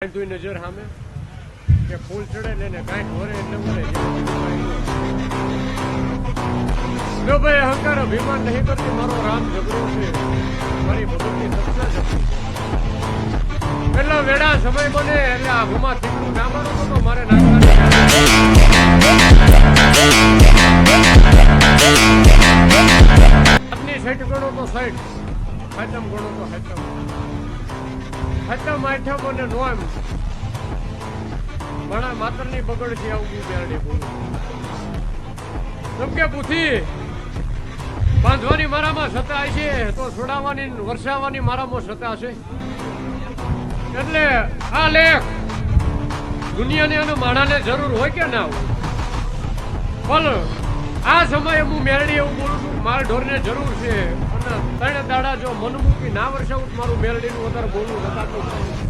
તું નજર સામે કે ફૂલ ચડે ને કાંઈક વરે એટલે વરે જો ભાઈ અહંકાર અભિમાન નહીં કરતી મારો રામ ઝઘડો છે મારી ભગવતી સત્તા છે પેલા વેડા સમય બને એટલે આભમાં થીકડું ના મારો તો મારે નાખવાની સાઈડ ગણો તો સાઈડ હાચમ ગણો તો હાચમ હાચમ આઠમ અને નોમ ઘણા માતરની બગડ છે આવું બેરડી બોલું કેમ કે બુથી બાંધવાની મારામાં સત્તા છે તો છોડાવવાની વરસાવવાની મારામાં સત્તા છે એટલે આ લેખ દુનિયાને અને માણાને જરૂર હોય કે ના હોય પણ આ સમયે હું મેરડી એવું બોલું છું મારા ઢોરને જરૂર છે અને ત્રણ દાડા જો મન મૂકી ના વરસાવું મારું મેરડીનું વધારે બોલવું વધારતું